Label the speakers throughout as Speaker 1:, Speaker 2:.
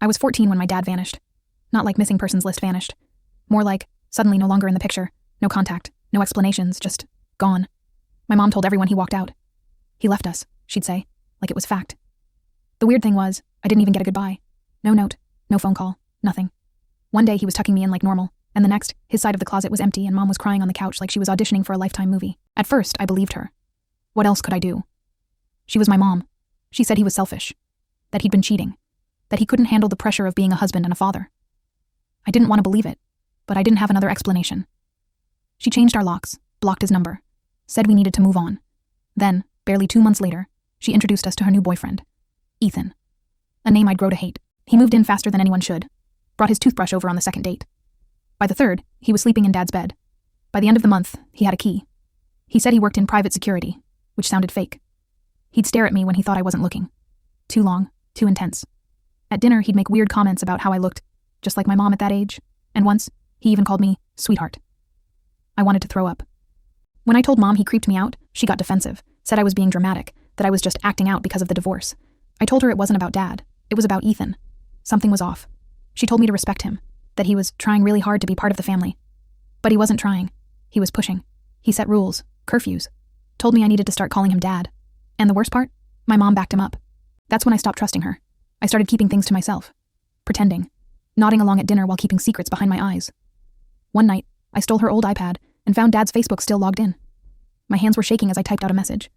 Speaker 1: I was 14 when my dad vanished. Not like missing persons list vanished. More like, suddenly no longer in the picture. No contact, no explanations, just gone. My mom told everyone he walked out. He left us, she'd say, like it was fact. The weird thing was, I didn't even get a goodbye. No note, no phone call, nothing. One day he was tucking me in like normal, and the next, his side of the closet was empty and Mom was crying on the couch like she was auditioning for a Lifetime movie. At first, I believed her. What else could I do? She was my mom. She said he was selfish. That he'd been cheating. That he couldn't handle the pressure of being a husband and a father. I didn't want to believe it, but I didn't have another explanation. She changed our locks, blocked his number, said we needed to move on. Then, barely 2 months later, she introduced us to her new boyfriend, Ethan. A name I'd grow to hate. He moved in faster than anyone should. Brought his toothbrush over on the second date. By the third, he was sleeping in Dad's bed. By the end of the month, he had a key. He said he worked in private security, which sounded fake. He'd stare at me when he thought I wasn't looking. Too long, too intense. At dinner, he'd make weird comments about how I looked, just like my mom at that age, and once, he even called me sweetheart. I wanted to throw up. When I told Mom he creeped me out, she got defensive, said I was being dramatic, that I was just acting out because of the divorce. I told her it wasn't about Dad, it was about Ethan. Something was off. She told me to respect him, that he was trying really hard to be part of the family. But he wasn't trying. He was pushing. He set rules, curfews, told me I needed to start calling him Dad. And the worst part? My mom backed him up. That's when I stopped trusting her. I started keeping things to myself. Pretending. Nodding along at dinner while keeping secrets behind my eyes. One night, I stole her old iPad and found Dad's Facebook still logged in. My hands were shaking as I typed out a message.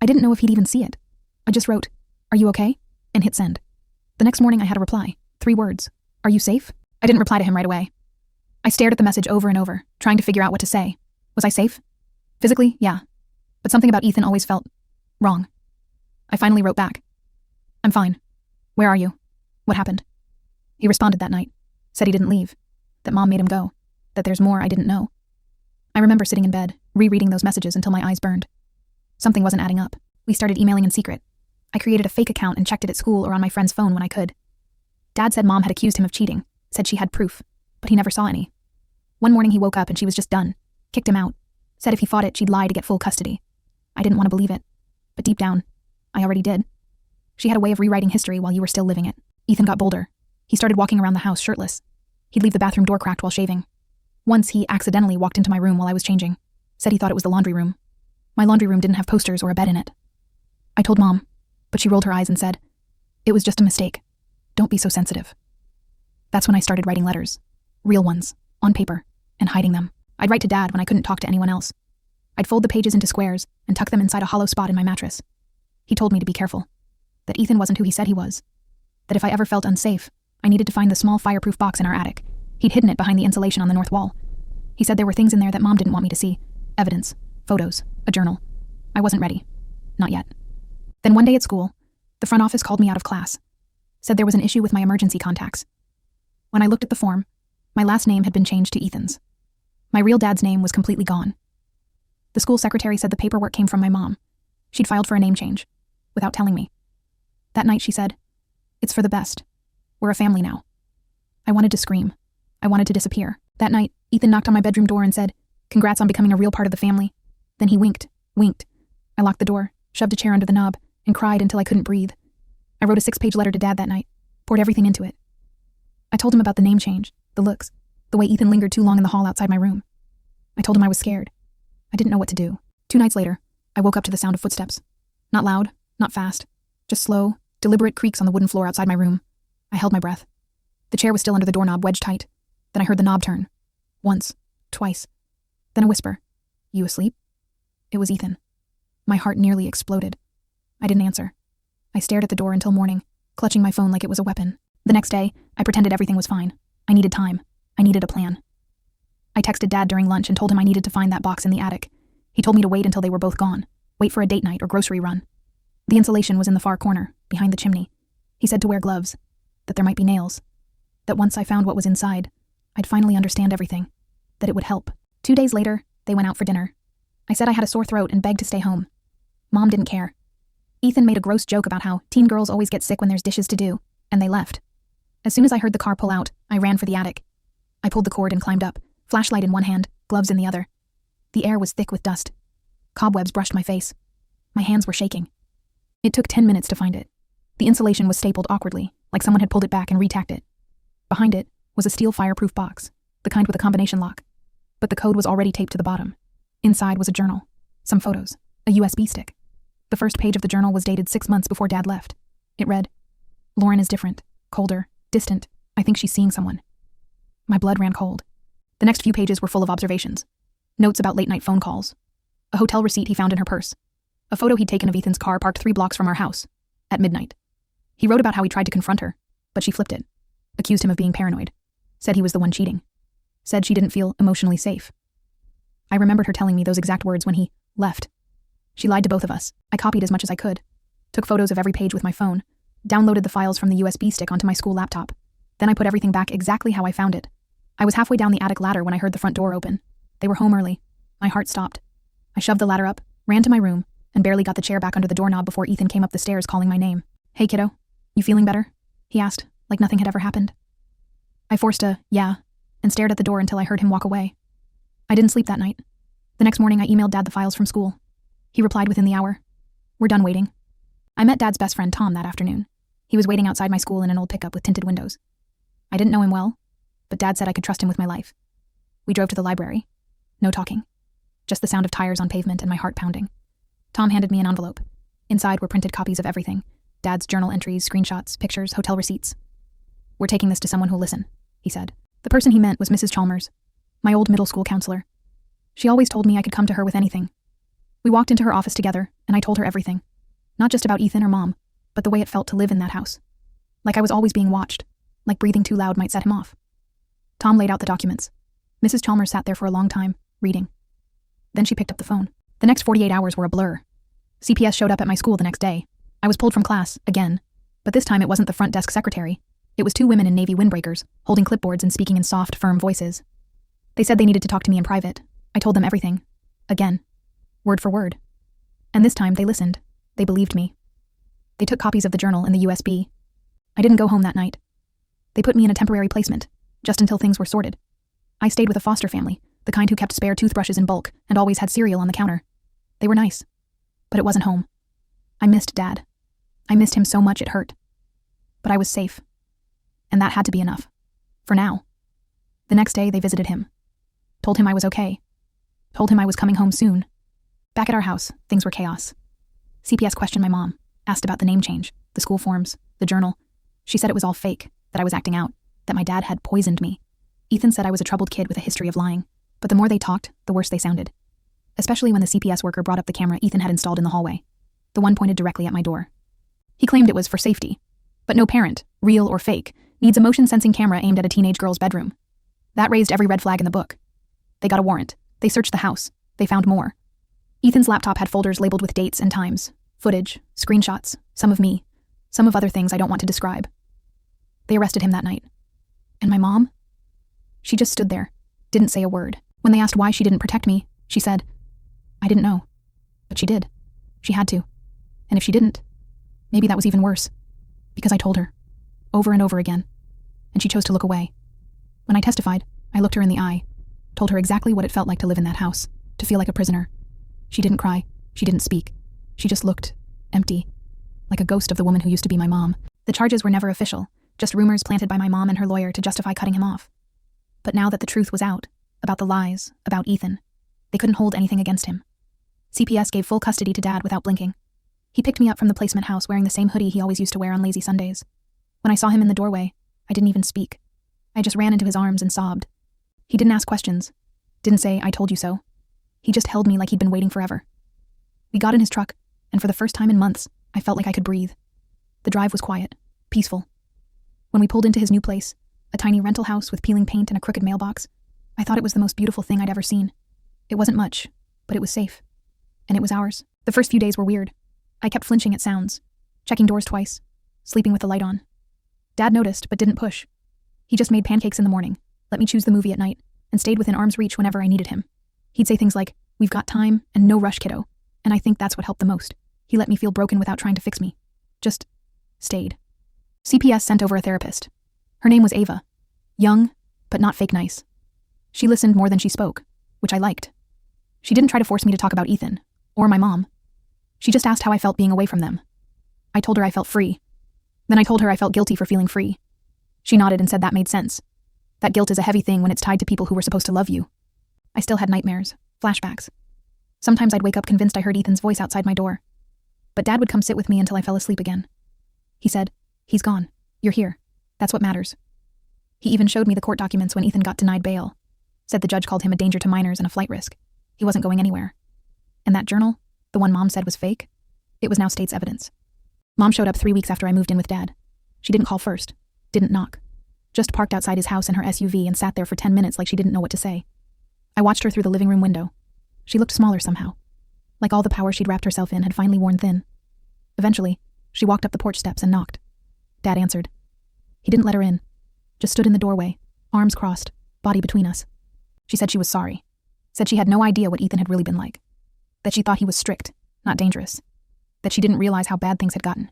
Speaker 1: I didn't know if he'd even see it. I just wrote, "Are you okay?" and hit send. The next morning I had a reply. 3 words. "Are you safe?" I didn't reply to him right away. I stared at the message over and over, trying to figure out what to say. Was I safe? Physically, yeah. But something about Ethan always felt wrong. I finally wrote back. "I'm fine. Where are you? What happened?" He responded that night. Said he didn't leave. That Mom made him go. That there's more I didn't know. I remember sitting in bed, rereading those messages until my eyes burned. Something wasn't adding up. We started emailing in secret. I created a fake account and checked it at school or on my friend's phone when I could. Dad said Mom had accused him of cheating, said she had proof, but he never saw any. One morning he woke up and she was just done. Kicked him out. Said if he fought it, she'd lie to get full custody. I didn't want to believe it. But deep down, I already did. She had a way of rewriting history while you were still living it. Ethan got bolder. He started walking around the house shirtless. He'd leave the bathroom door cracked while shaving. Once he accidentally walked into my room while I was changing. Said he thought it was the laundry room. My laundry room didn't have posters or a bed in it. I told Mom, but she rolled her eyes and said, "It was just a mistake. Don't be so sensitive." That's when I started writing letters. Real ones, on paper, and hiding them. I'd write to Dad when I couldn't talk to anyone else. I'd fold the pages into squares and tuck them inside a hollow spot in my mattress. He told me to be careful. That Ethan wasn't who he said he was. That if I ever felt unsafe, I needed to find the small fireproof box in our attic. He'd hidden it behind the insulation on the north wall. He said there were things in there that Mom didn't want me to see. Evidence, photos, a journal. I wasn't ready. Not yet. Then one day at school, the front office called me out of class. Said there was an issue with my emergency contacts. When I looked at the form, my last name had been changed to Ethan's. My real dad's name was completely gone. The school secretary said the paperwork came from my mom. She'd filed for a name change, without telling me. That night she said, "It's for the best. We're a family now." I wanted to scream. I wanted to disappear. That night, Ethan knocked on my bedroom door and said, "Congrats on becoming a real part of the family." Then he winked. I locked the door, shoved a chair under the knob, and cried until I couldn't breathe. I wrote a 6-page letter to Dad that night, poured everything into it. I told him about the name change, the looks, the way Ethan lingered too long in the hall outside my room. I told him I was scared. I didn't know what to do. 2 nights later, I woke up to the sound of footsteps. Not loud, not fast, just slow, deliberate creaks on the wooden floor outside my room. I held my breath. The chair was still under the doorknob, wedged tight. Then I heard the knob turn. Once, twice. Then a whisper. "You asleep?" It was Ethan. My heart nearly exploded. I didn't answer. I stared at the door until morning, clutching my phone like it was a weapon. The next day, I pretended everything was fine. I needed time. I needed a plan. I texted Dad during lunch and told him I needed to find that box in the attic. He told me to wait until they were both gone. Wait for a date night or grocery run. The insulation was in the far corner, behind the chimney. He said to wear gloves, that there might be nails. That once I found what was inside, I'd finally understand everything. That it would help. 2 days later, they went out for dinner. I said I had a sore throat and begged to stay home. Mom didn't care. Ethan made a gross joke about how teen girls always get sick when there's dishes to do, and they left. As soon as I heard the car pull out, I ran for the attic. I pulled the cord and climbed up, flashlight in one hand, gloves in the other. The air was thick with dust. Cobwebs brushed my face. My hands were shaking. It took 10 minutes to find it. The insulation was stapled awkwardly, like someone had pulled it back and retacked it. Behind it was a steel fireproof box, the kind with a combination lock. But the code was already taped to the bottom. Inside was a journal, some photos, a USB stick. The first page of the journal was dated 6 months before Dad left. It read, "Lauren is different, colder, distant. I think she's seeing someone." My blood ran cold. The next few pages were full of observations. Notes about late-night phone calls. A hotel receipt he found in her purse. A photo he'd taken of Ethan's car parked 3 blocks from our house, at midnight. He wrote about how he tried to confront her, but she flipped it. Accused him of being paranoid. Said he was the one cheating. Said she didn't feel emotionally safe. I remembered her telling me those exact words when he left. She lied to both of us. I copied as much as I could. Took photos of every page with my phone. Downloaded the files from the USB stick onto my school laptop. Then I put everything back exactly how I found it. I was halfway down the attic ladder when I heard the front door open. They were home early. My heart stopped. I shoved the ladder up, ran to my room, and barely got the chair back under the doorknob before Ethan came up the stairs calling my name. "Hey, kiddo. You feeling better?" he asked, like nothing had ever happened. I forced a yeah, and stared at the door until I heard him walk away. I didn't sleep that night. The next morning I emailed Dad the files from school. He replied within the hour. "We're done waiting." I met Dad's best friend Tom that afternoon. He was waiting outside my school in an old pickup with tinted windows. I didn't know him well, but Dad said I could trust him with my life. We drove to the library. No talking. Just the sound of tires on pavement and my heart pounding. Tom handed me an envelope. Inside were printed copies of everything. Dad's journal entries, screenshots, pictures, hotel receipts. "We're taking this to someone who'll listen," he said. The person he meant was Mrs. Chalmers, my old middle school counselor. She always told me I could come to her with anything. We walked into her office together, and I told her everything. Not just about Ethan or Mom, but the way it felt to live in that house. Like I was always being watched, like breathing too loud might set him off. Tom laid out the documents. Mrs. Chalmers sat there for a long time, reading. Then she picked up the phone. The next 48 hours were a blur. CPS showed up at my school the next day. I was pulled from class, again. But this time it wasn't the front desk secretary. It was 2 women in navy windbreakers, holding clipboards and speaking in soft, firm voices. They said they needed to talk to me in private. I told them everything. Again. Word for word. And this time they listened. They believed me. They took copies of the journal and the USB. I didn't go home that night. They put me in a temporary placement, just until things were sorted. I stayed with a foster family, the kind who kept spare toothbrushes in bulk and always had cereal on the counter. They were nice. But it wasn't home. I missed Dad. I missed him so much it hurt. But I was safe. And that had to be enough. For now. The next day they visited him. Told him I was okay. Told him I was coming home soon. Back at our house, things were chaos. CPS questioned my mom, asked about the name change, the school forms, the journal. She said it was all fake, that I was acting out, that my dad had poisoned me. Ethan said I was a troubled kid with a history of lying, but the more they talked, the worse they sounded. Especially when the CPS worker brought up the camera Ethan had installed in the hallway. The one pointed directly at my door. He claimed it was for safety. But no parent, real or fake, needs a motion-sensing camera aimed at a teenage girl's bedroom. That raised every red flag in the book. They got a warrant. They searched the house. They found more. Ethan's laptop had folders labeled with dates and times, footage, screenshots, some of me, some of other things I don't want to describe. They arrested him that night. And my mom? She just stood there, didn't say a word. When they asked why she didn't protect me, she said, "I didn't know." But she did. She had to. And if she didn't, maybe that was even worse. Because I told her, over and over again, and she chose to look away. When I testified, I looked her in the eye, told her exactly what it felt like to live in that house, to feel like a prisoner. She didn't cry. She didn't speak. She just looked empty, like a ghost of the woman who used to be my mom. The charges were never official, just rumors planted by my mom and her lawyer to justify cutting him off. But now that the truth was out, about the lies, about Ethan, they couldn't hold anything against him. CPS gave full custody to Dad without blinking. He picked me up from the placement house wearing the same hoodie he always used to wear on lazy Sundays. When I saw him in the doorway, I didn't even speak. I just ran into his arms and sobbed. He didn't ask questions. Didn't say, "I told you so." He just held me like he'd been waiting forever. We got in his truck, and for the first time in months, I felt like I could breathe. The drive was quiet, peaceful. When we pulled into his new place, a tiny rental house with peeling paint and a crooked mailbox, I thought it was the most beautiful thing I'd ever seen. It wasn't much, but it was safe. And it was ours. The first few days were weird. I kept flinching at sounds, checking doors twice, sleeping with the light on. Dad noticed, but didn't push. He just made pancakes in the morning, let me choose the movie at night, and stayed within arm's reach whenever I needed him. He'd say things like, "We've got time, and no rush, kiddo." And I think that's what helped the most. He let me feel broken without trying to fix me. Just stayed. CPS sent over a therapist. Her name was Ava. Young, but not fake nice. She listened more than she spoke, which I liked. She didn't try to force me to talk about Ethan, or my mom. She just asked how I felt being away from them. I told her I felt free. Then I told her I felt guilty for feeling free. She nodded and said that made sense. That guilt is a heavy thing when it's tied to people who were supposed to love you. I still had nightmares, flashbacks. Sometimes I'd wake up convinced I heard Ethan's voice outside my door. But Dad would come sit with me until I fell asleep again. He said, "He's gone. You're here. That's what matters." He even showed me the court documents when Ethan got denied bail. Said the judge called him a danger to minors and a flight risk. He wasn't going anywhere. And that journal, the one Mom said was fake, it was now state's evidence. Mom showed up 3 weeks after I moved in with Dad. She didn't call first, didn't knock. Just parked outside his house in her SUV and sat there for 10 minutes like she didn't know what to say. I watched her through the living room window. She looked smaller somehow. Like all the power she'd wrapped herself in had finally worn thin. Eventually, she walked up the porch steps and knocked. Dad answered. He didn't let her in. Just stood in the doorway, arms crossed, body between us. She said she was sorry. Said she had no idea what Ethan had really been like. That she thought he was strict, not dangerous. That she didn't realize how bad things had gotten.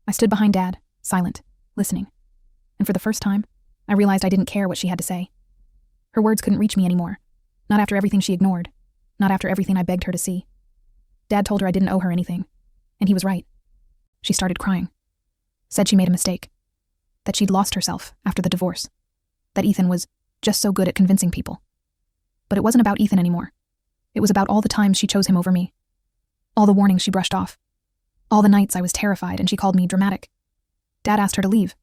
Speaker 1: I stood behind Dad, silent, listening. And for the first time, I realized I didn't care what she had to say. Her words couldn't reach me anymore. Not after everything she ignored. Not after everything I begged her to see. Dad told her I didn't owe her anything. And he was right. She started crying. Said she made a mistake. That she'd lost herself after the divorce. That Ethan was just so good at convincing people. But it wasn't about Ethan anymore. It was about all the times she chose him over me. All the warnings she brushed off. All the nights I was terrified and she called me dramatic. Dad asked her to leave.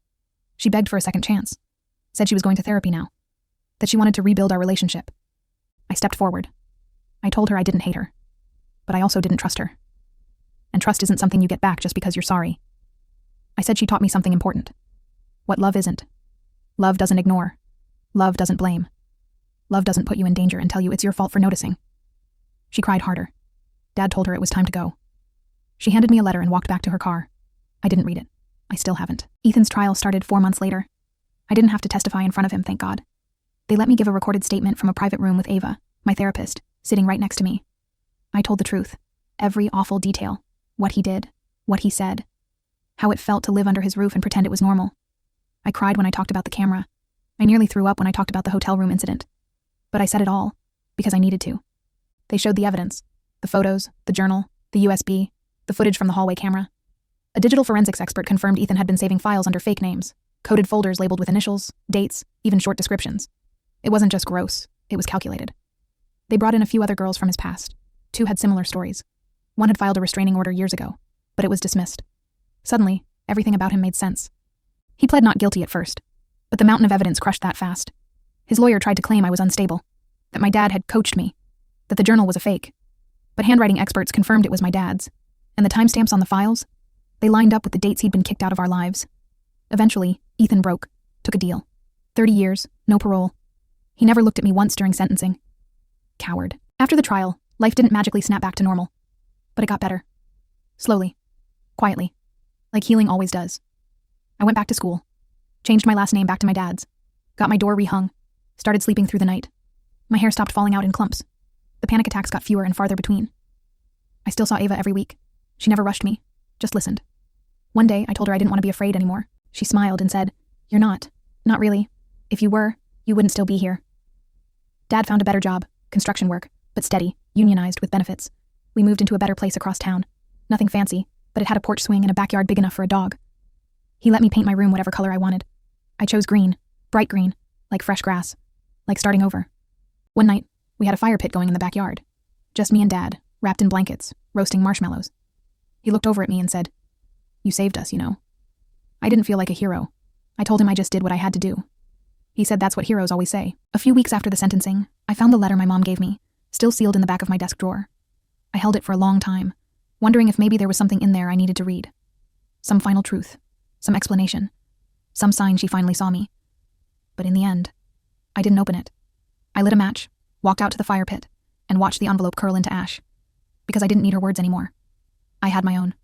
Speaker 1: She begged for a second chance. Said she was going to therapy now. That she wanted to rebuild our relationship. I stepped forward. I told her I didn't hate her. But I also didn't trust her. And trust isn't something you get back just because you're sorry. I said she taught me something important. What love isn't. Love doesn't ignore. Love doesn't blame. Love doesn't put you in danger and tell you it's your fault for noticing. She cried harder. Dad told her it was time to go. She handed me a letter and walked back to her car. I didn't read it. I still haven't. Ethan's trial started 4 months later. I didn't have to testify in front of him, thank God. They let me give a recorded statement from a private room with Ava, my therapist, sitting right next to me. I told the truth. Every awful detail. What he did. What he said. How it felt to live under his roof and pretend it was normal. I cried when I talked about the camera. I nearly threw up when I talked about the hotel room incident. But I said it all, because I needed to. They showed the evidence. The photos, the journal, the USB, the footage from the hallway camera. A digital forensics expert confirmed Ethan had been saving files under fake names, coded folders labeled with initials, dates, even short descriptions. It wasn't just gross, it was calculated. They brought in a few other girls from his past. 2 had similar stories. 1 had filed a restraining order years ago, but it was dismissed. Suddenly, everything about him made sense. He pled not guilty at first, but the mountain of evidence crushed that fast. His lawyer tried to claim I was unstable, that my dad had coached me, that the journal was a fake. But handwriting experts confirmed it was my dad's, and the timestamps on the files, they lined up with the dates he'd been kicked out of our lives. Eventually, Ethan broke, took a deal. 30 years, no parole. He never looked at me once during sentencing. Coward. After the trial, life didn't magically snap back to normal. But it got better. Slowly. Quietly. Like healing always does. I went back to school. Changed my last name back to my dad's. Got my door rehung. Started sleeping through the night. My hair stopped falling out in clumps. The panic attacks got fewer and farther between. I still saw Ava every week. She never rushed me. Just listened. One day, I told her I didn't want to be afraid anymore. She smiled and said, "You're not. Not really. If you were, you wouldn't still be here." Dad found a better job, construction work, but steady, unionized with benefits. We moved into a better place across town. Nothing fancy, but it had a porch swing and a backyard big enough for a dog. He let me paint my room whatever color I wanted. I chose green, bright green, like fresh grass, like starting over. One night, we had a fire pit going in the backyard. Just me and Dad, wrapped in blankets, roasting marshmallows. He looked over at me and said, "You saved us, you know." I didn't feel like a hero. I told him I just did what I had to do. He said that's what heroes always say. A few weeks after the sentencing, I found the letter my mom gave me, still sealed in the back of my desk drawer. I held it for a long time, wondering if maybe there was something in there I needed to read. Some final truth, some explanation, some sign she finally saw me. But in the end, I didn't open it. I lit a match, walked out to the fire pit, and watched the envelope curl into ash. Because I didn't need her words anymore. I had my own.